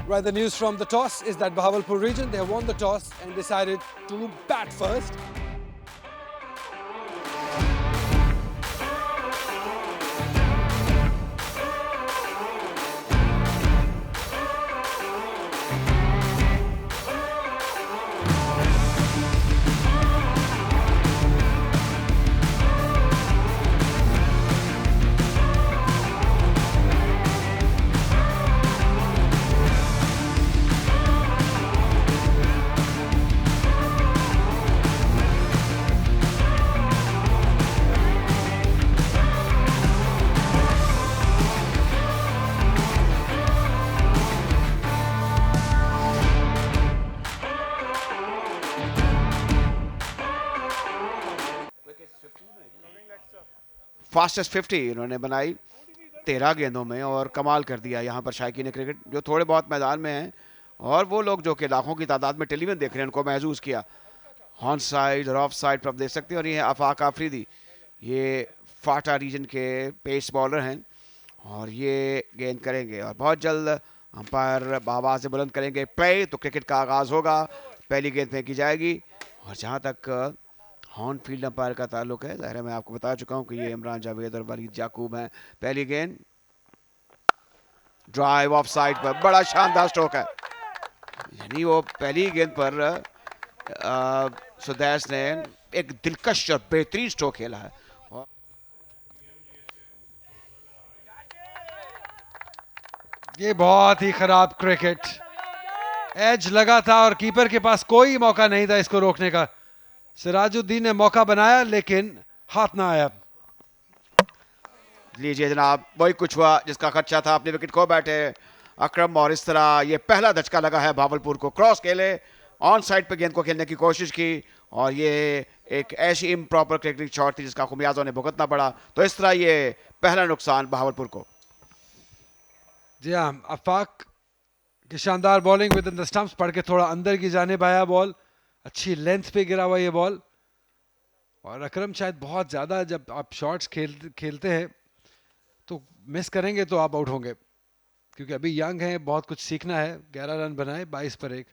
Right, the news from the toss is that Bahawalpur region, they have won the toss and decided to bat first. Fastest 50 इन्होंने बनाई 13 गेंदों में और कमाल कर दिया यहाँ पर शायकी ने क्रिकेट जो थोड़े बहुत मैदान में हैं और वो लोग जो कि लाखों की तादाद में टेलीविजन देख रहे हैं उनको महसूस किया हॉर्न साइड और ऑफ साइड पर आप देख सकते हैं। और ये आफाक आफरीदी ये फाटा रीजन के पेस बॉलर हैं और ये गेंद करेंगे और बहुत जल्द अंपायर आवाज़ से बुलंद करेंगे प्ले तो क्रिकेट का आगाज़ होगा। पहली गेंद फेंकी जाएगी और जहाँ तक हॉर्न फील्ड अंपायर का ताल्लुक है ज़ाहिर है मैं आपको बता चुका हूँ कि ये इमरान जावेद और वलीद याकूब हैं। पहली गेंद ड्राइव ऑफ साइड पर बड़ा शानदार स्ट्रोक है यानी वो पहली गेंद पर सुदैस ने एक दिलकश और बेहतरीन स्ट्रोक खेला है। ये बहुत ही खराब क्रिकेट, एज लगा था और कीपर के पास कोई मौका नहीं था इसको रोकने का। सिराजुद्दीन ने मौका बनाया लेकिन हाथ ना आया। लीजिए जनाब वही कुछ हुआ जिसका खर्चा था, अपने विकेट खो बैठे अकरम और इस तरह ये पहला धचका लगा है भावलपुर को। क्रॉस खेले ऑन साइड पे गेंद को खेलने की कोशिश की और ये एक ऐसी इम्प्रॉपर क्रिकेटिंग शॉट थी जिसका खुमियाजा उन्हें भुगतना पड़ा। तो इस तरह ये पहला नुकसान भावलपुर को। जी हाँ, आफाक की शानदार bowling with in the stumps पढ़ के थोड़ा अंदर की जानिब आया बॉल, अच्छी लेंथ पे गिरा हुआ ये बॉल। और अकरम शायद बहुत ज़्यादा जब आप शॉट्स खेलते हैं तो मिस करेंगे तो आप आउट होंगे क्योंकि अभी यंग हैं, बहुत कुछ सीखना है। 11 रन बनाए 22 पर 1।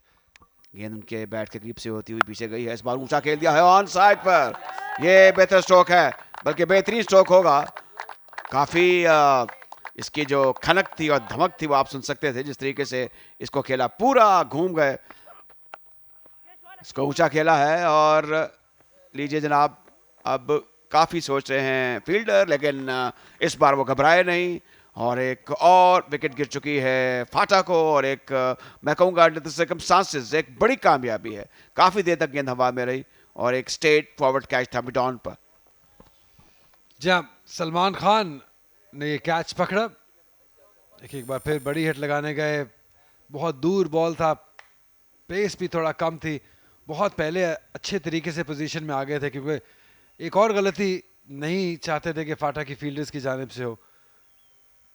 गेंद उनके बैट के करीब से होती हुई पीछे गई है, इस बार ऊंचा खेल दिया है ऑन साइड पर। ये बेहतर स्ट्रोक है, बल्कि बेहतरीन स्ट्रोक होगा। काफ़ी इसकी जो खनक थी और धमक थी वो आप सुन सकते थे जिस तरीके से इसको खेला, पूरा घूम गए, इसको ऊंचा खेला है। और लीजिए जनाब अब काफ़ी सोच रहे हैं फील्डर लेकिन इस बार वो घबराए नहीं और एक और विकेट गिर चुकी है फाटा को। और एक मैं कहूँगा अंडर द सर्कमस्टांसेस एक बड़ी कामयाबी है। काफ़ी देर तक गेंद हवा में रही और एक स्ट्रेट फॉरवर्ड कैच था मिड ऑन पर। जी हाँ, सलमान खान ने ये कैच पकड़ा, एक बार फिर बड़ी हिट लगाने गए, बहुत दूर बॉल था, पेस भी थोड़ा कम थी, बहुत पहले अच्छे तरीके से पोजीशन में आ गए थे क्योंकि एक और गलती नहीं चाहते थे कि फाटा की फील्डर्स की जानिब से हो।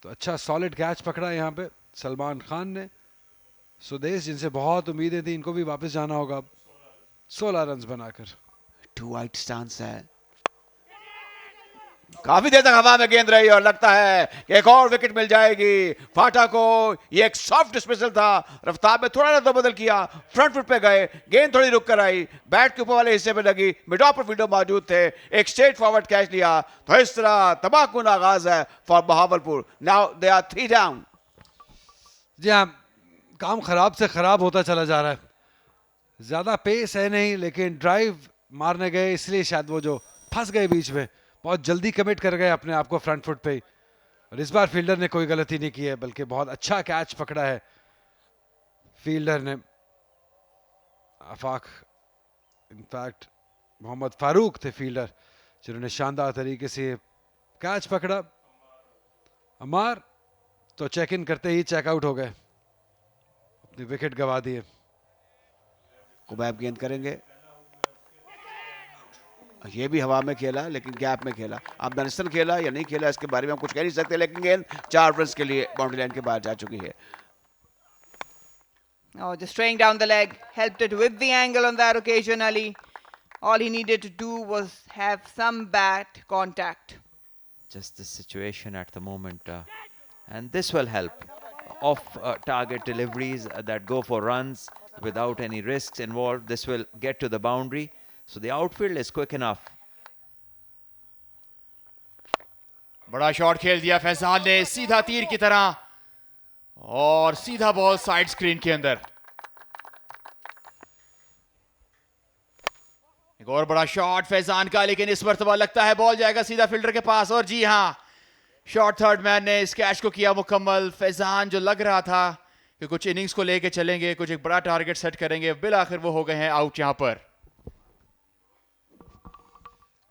तो अच्छा सॉलिड कैच पकड़ा यहाँ पे सलमान खान ने। सुदेश जिनसे बहुत उम्मीदें थी इनको भी वापस जाना होगा 16 रन बनाकर। 2 वाइड स्टांस है, काफी देर तक हवा में गेंद रही और लगता है कि एक और विकेट मिल जाएगी फाटा को। ये एक सॉफ्ट डिस्मिसल था, रफ्तार में थोड़ा रद्द बदल किया, फ्रंट फुट पे गए, गेंद थोड़ी रुक कर आई, बैट के ऊपर वाले हिस्से पे लगी, मिड ऑफ पर फील्डर मौजूद थे, एक स्ट्रेट फॉरवर्ड कैच लिया। तो इस तरह तबाहकुन आगाज है for Bahawalpur. Now they are 3 down. जी हाँ, काम खराब से खराब होता चला जा रहा है। ज्यादा पेस है नहीं लेकिन ड्राइव मारने गए इसलिए शायद वो जो फंस गए बीच में, बहुत जल्दी कमिट कर गए अपने आप को फ्रंट फुट पे। और इस बार फील्डर ने कोई गलती नहीं की है बल्कि बहुत अच्छा कैच पकड़ा है फील्डर ने। आफाक इनफैक्ट मोहम्मद फारूक थे फील्डर जिन्होंने शानदार तरीके से कैच पकड़ा। अमार तो चेक इन करते ही चेकआउट हो गए, अपनी विकेट गवा दिए। कुबैब गेंद करेंगे, ये भी हवा में खेला लेकिन गैप में खेला। अफगानिस्तान खेला या नहीं खेला इसके बारे में हम कुछ कह नहीं सकते, लेकिन गेंद 4 रन के लिए बाउंड्री लाइन के बाहर जा चुकी है। Oh, just straying down the leg, helped it with the angle on that occasion, Ali. All he needed to do was have some bat contact. Just the situation at the moment, and this will help. off target deliveries that go for runs without any risks involved. This will get to the boundary. So the outfield is quick enough. बड़ा shot खेल दिया फैजान ने सीधा तीर की तरह और सीधा बॉल साइड स्क्रीन के अंदर. एक और बड़ा शॉट फैजान का, लेकिन इस मर्तबा लगता है बॉल जाएगा सीधा फील्डर के पास. और जी हां, शॉट थर्ड मैन ने इस कैच को किया मुकम्मल. फैजान जो लग रहा था कि कुछ इनिंग्स को लेके चलेंगे, कुछ एक बड़ा टारगेट सेट करेंगे, बिल आखिर वो हो गए हैं आउट यहां पर.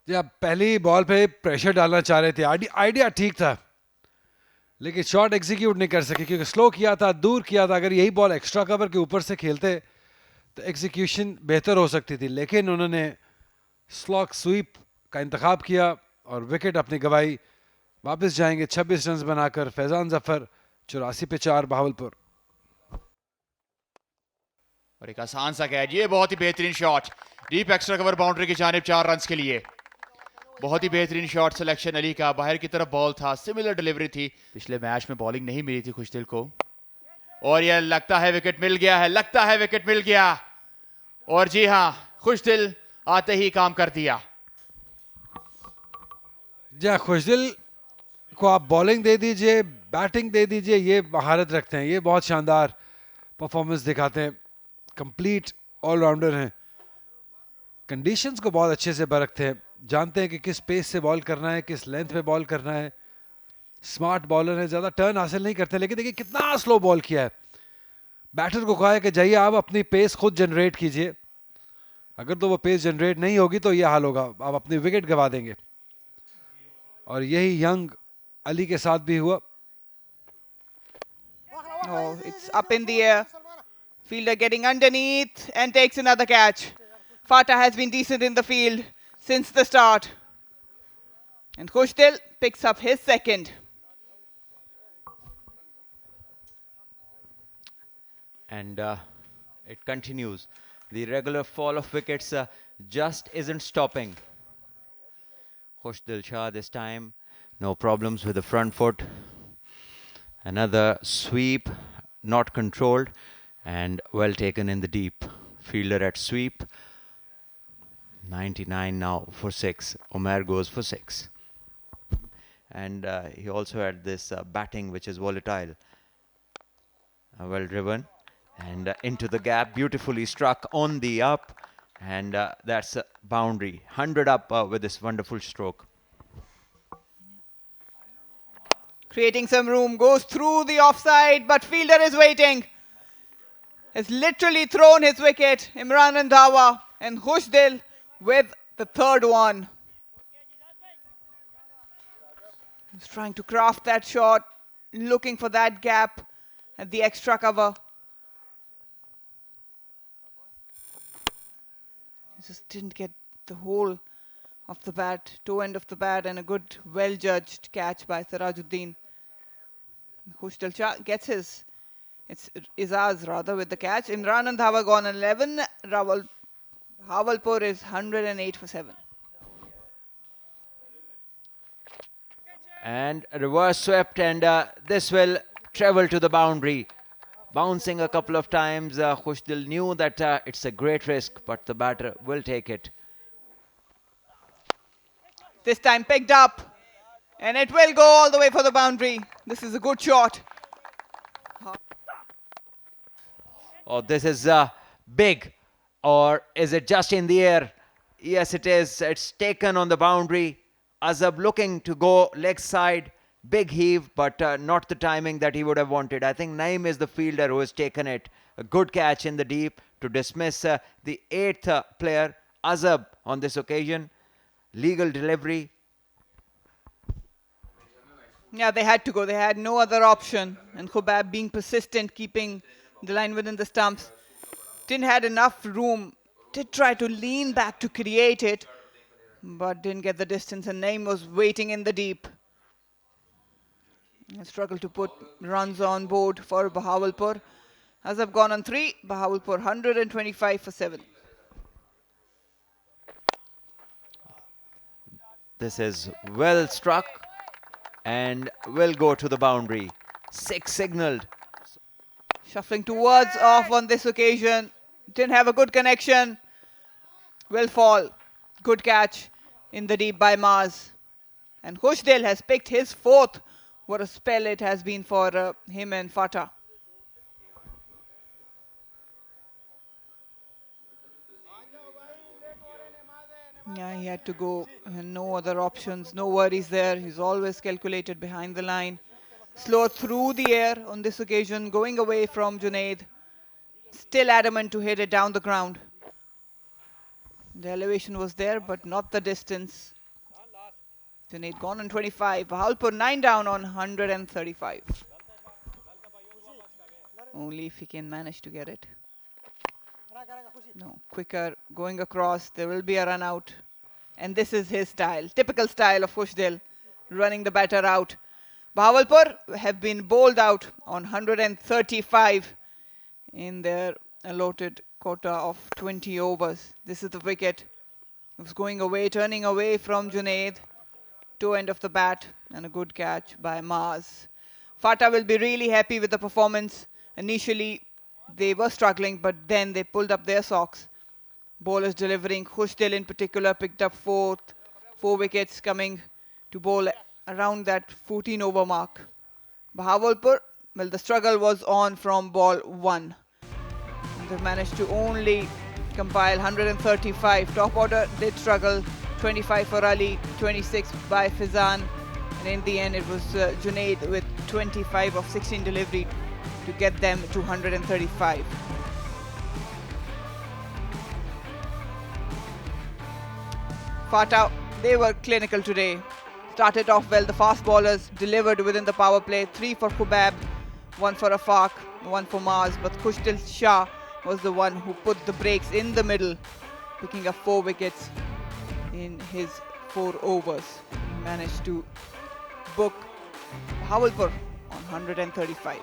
या पहली बॉल पे प्रेशर डालना चाह रहे थे, आइडिया ठीक था, लेकिन शॉट एग्जीक्यूट नहीं कर सके क्योंकि स्लो किया था, दूर किया था. अगर यही बॉल एक्स्ट्रा कवर के ऊपर से खेलते तो एग्जीक्यूशन बेहतर हो सकती थी, लेकिन उन्होंने स्लॉक स्वीप का इंतखाब किया और विकेट अपनी गवाई. वापस जाएंगे 26 रन बनाकर फैजान जफर 84 पे 4 बहावलपुर. और एक आसान सा कैच, ये बहुत ही बेहतरीन shot, deep extra cover boundary की जानिब 4 रन के लिए. बहुत ही बेहतरीन शॉट सिलेक्शन अली का, बाहर की तरफ बॉल था, सिमिलर डिलीवरी थी. पिछले मैच में बॉलिंग नहीं मिली थी खुशदिल को, और ये लगता है विकेट मिल गया है, लगता है विकेट मिल गया. और जी हां, खुशदिल आते ही काम कर दिया. जहाँ खुशदिल को आप बॉलिंग दे दीजिए, बैटिंग दे दीजिए, ये महारत रखते हैं, ये बहुत शानदार परफॉर्मेंस दिखाते हैं, कंप्लीट ऑलराउंडर हैं, कंडीशंस को बहुत अच्छे से बरतते हैं, जानते हैं कि किस पेस से बॉल करना है, किस लेंथ पे बॉल करना है. स्मार्ट बॉलर है, ज़्यादा टर्न हासिल नहीं करते, लेकिन देखिए कितना स्लो बॉल किया है. बैटर को कहा है कि जाइए आप अपनी पेस खुद जनरेट कीजिए, अगर तो वो पेस जनरेट नहीं होगी तो ये हाल होगा, आप अपनी विकेट गवा देंगे. और यही यंग अली के साथ भी हुआ. Oh, it's up in the air. Fielder getting underneath and takes another catch. Fatah has been decent in the field since the start. And Khushdil picks up his second. And it continues. The regular fall of wickets just isn't stopping. Khushdil Shah this time, no problems with the front foot. Another sweep, not controlled, and well taken in the deep. Fielder at sweep. 99 now for 6. Omer goes for 6. And he also had this batting which is volatile. Well driven. And into the gap, beautifully struck on the up. And that's a boundary. 100 up with this wonderful stroke. Creating some room, goes through the offside, but fielder is waiting. Has literally thrown his wicket. Imran Randhawa and Khushdil with the third one. He's trying to craft that shot, looking for that gap at the extra cover. He just didn't get the whole of the bat, toe end of the bat, and a good, well-judged catch by Sirajuddin. Khushdil Shah gets his, it's Izaz rather with the catch. Imran and Dhava gone 11. Bhavalpur is 108 for 7. And a reverse swept, and this will travel to the boundary. Bouncing a couple of times, Khushdil knew that it's a great risk, but the batter will take it. This time picked up, and it will go all the way for the boundary. This is a good shot. Oh, this is big. Or is it just in the air? Yes, it is. It's taken on the boundary. Azab looking to go leg side. Big heave, but not the timing that he would have wanted. I think Naeem is the fielder who has taken it. A good catch in the deep to dismiss the 8th player, Azab, on this occasion. Legal delivery. Yeah, they had to go. They had no other option. And Khubab being persistent, keeping the line within the stumps. Didn't had enough room. Did try to lean back to create it, but didn't get the distance. And Naeem was waiting in the deep. And struggled to put runs on board for Bahawalpur. Azab gone on 3. Bahawalpur 125 for 7. This is well struck and will go to the boundary. 6 signaled. Shuffling towards off on this occasion. Didn't have a good connection. Will fall. Good catch in the deep by Mars. And Khushdil has picked his fourth. What a spell it has been for him and Fatah. Yeah, he had to go. No other options, no worries there. He's always calculated behind the line. Slow through the air on this occasion, going away from Junaid. Still adamant to hit it down the ground. The elevation was there, but not the distance. Junaid gone on 25. Bahawalpur 9 down on 135. Only if he can manage to get it. No, quicker, going across. There will be a run out. And this is his style. Typical style of Khushdil, running the batter out. Bahawalpur have been bowled out on 135 in their allotted quota of 20 overs. This is the wicket. It was going away, turning away from Junaid. Toe end of the bat and a good catch by Mars. Fatah will be really happy with the performance. Initially, they were struggling, but then they pulled up their socks. Bowlers delivering. Khushdil in particular picked up four wickets, coming to bowl around that 14 over mark. Bahawalpur, well, the struggle was on from ball 1. They managed to only compile 135. Top order did struggle. 25 for Ali, 26 by Fizan. And in the end, it was Junaid with 25 of 16 delivery to get them to 135. Fatah, they were clinical today. Started off well. The fast bowlers delivered within the power play. 3 for Khubab, 1 for Afaq, 1 for Mars. But Khushdil Shah was the one who put the brakes in the middle, picking up 4 wickets in his 4 overs. He managed to book Bahawalpur on 135.